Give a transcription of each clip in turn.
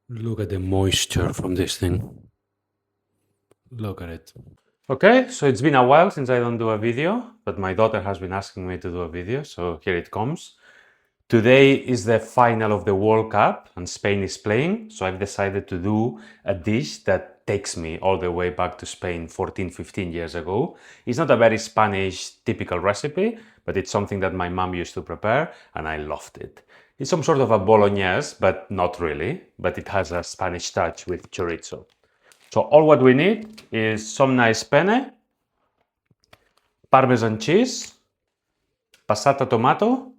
Look at the moisture from this thing. Look at it. Okay, so it's been a while since I don't do a video, but my daughter has been asking me to do a video, so here it comes. Today is the final of the World Cup and Spain is playing, so I've decided to do a dish that takes me all the way back to Spain 14, 15 years ago. It's not a very Spanish typical recipe, but it's something that my mom used to prepare and I loved it. It's some sort of a bolognese, but not really, but it has a Spanish touch with chorizo. So all what we need is some nice penne, Parmesan cheese, passata tomato,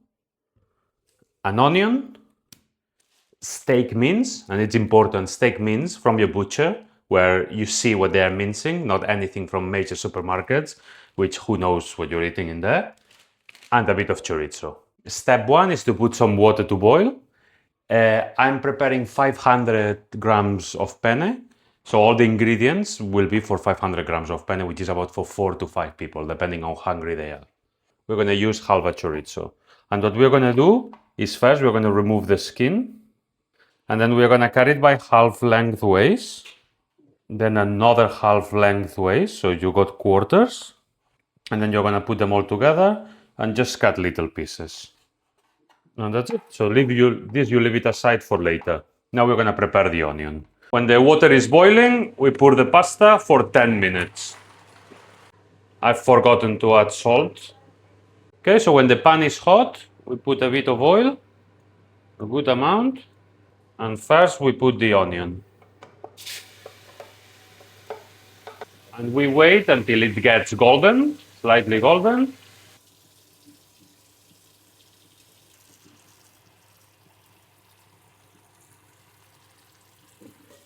an onion, steak mince, and it's important, steak mince from your butcher, where you see what they are mincing, not anything from major supermarkets, which who knows what you're eating in there, and a bit of chorizo. Step one is to put some water to boil. I'm preparing 500 grams of penne. So all the ingredients will be for 500 grams of penne, which is about for 4 to 5 people, depending on how hungry they are. We're going to use halva chorizo. And what we're going to do is first we're going to remove the skin. And then we're going to cut it by half lengthways. Then another half lengthways, so you got quarters. And then you're going to put them all together and just cut little pieces. And that's it. So you leave it aside for later. Now we're going to prepare the onion. When the water is boiling, we pour the pasta for 10 minutes. I've forgotten to add salt. Okay, so when the pan is hot, we put a bit of oil, a good amount, and first we put the onion. And we wait until it gets golden, slightly golden.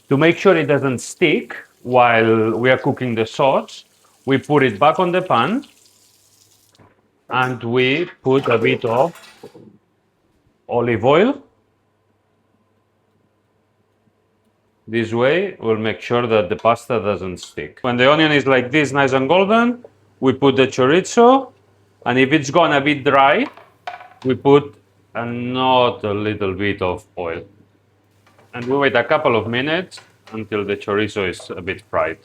To make sure it doesn't stick while we are cooking the sauce, we put it back on the pan and we put a bit of olive oil. This way we'll make sure that the pasta doesn't stick. When the onion is like this, nice and golden, we put the chorizo, and if it's gone a bit dry, we put another little bit of oil. And we wait a couple of minutes until the chorizo is a bit fried.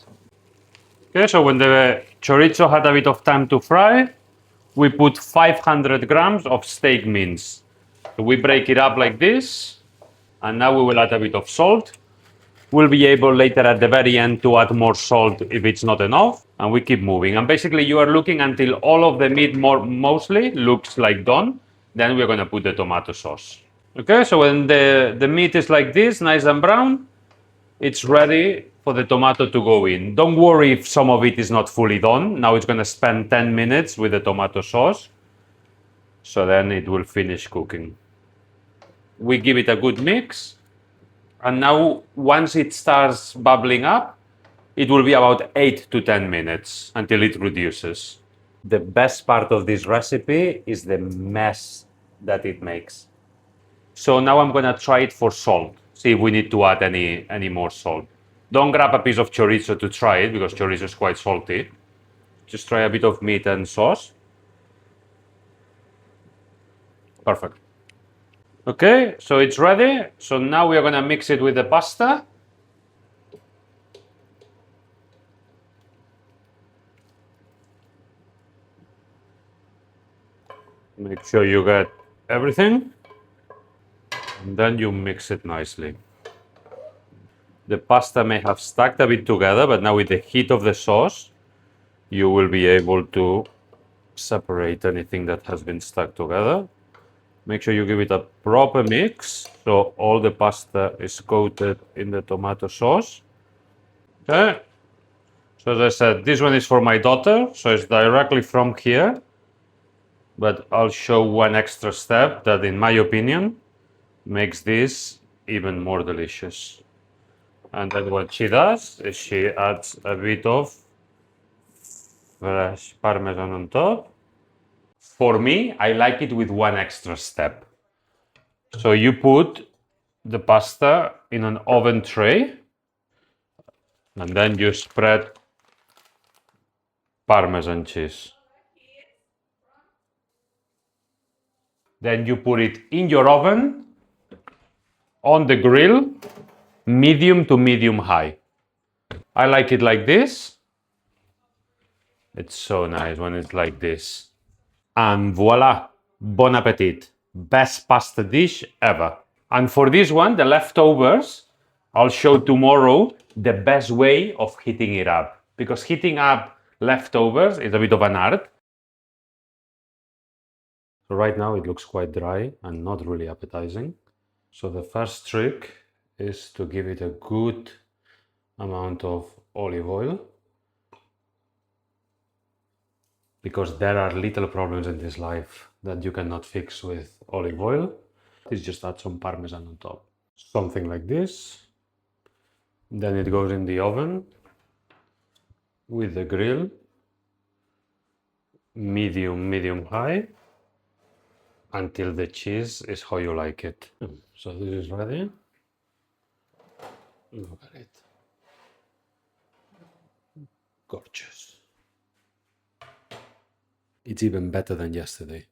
Okay, so when the chorizo had a bit of time to fry, we put 500 grams of steak mince. So we break it up like this, and now we will add a bit of salt. We'll be able later at the very end to add more salt if it's not enough, and we keep moving. And basically you are looking until all of the meat mostly looks like done. Then we're going to put the tomato sauce. Okay, so when the meat is like this, nice and brown, it's ready for the tomato to go in. Don't worry if some of it is not fully done. Now it's going to spend 10 minutes with the tomato sauce. So then it will finish cooking. We give it a good mix. And now once it starts bubbling up, it will be about 8 to 10 minutes until it reduces. The best part of this recipe is the mess that it makes. So now I'm going to try it for salt. See if we need to add any more salt. Don't grab a piece of chorizo to try it because chorizo is quite salty. Just try a bit of meat and sauce. Perfect. Okay, so it's ready. So now we are going to mix it with the pasta. Make sure you get everything. And then you mix it nicely. The pasta may have stuck a bit together, but now with the heat of the sauce, you will be able to separate anything that has been stuck together. Make sure you give it a proper mix so all the pasta is coated in the tomato sauce. Okay. So as I said, this one is for my daughter, so it's directly from here. But I'll show one extra step that, in my opinion, makes this even more delicious. And then what she does is she adds a bit of fresh Parmesan on top. For me, I like it with one extra step. So you put the pasta in an oven tray and then you spread Parmesan cheese. Then you put it in your oven, on the grill, medium to medium high. I like it like this. It's so nice when it's like this. And voila, bon appetit. Best pasta dish ever. And for this one, the leftovers, I'll show tomorrow the best way of heating it up. Because heating up leftovers is a bit of an art. So right now it looks quite dry and not really appetizing. So the first trick is to give it a good amount of olive oil. Because there are little problems in this life that you cannot fix with olive oil. Is just add some Parmesan on top. Something like this. Then it goes in the oven with the grill, medium high, until the cheese is how you like it. So this is ready. Look at it. Gorgeous. It's even better than yesterday.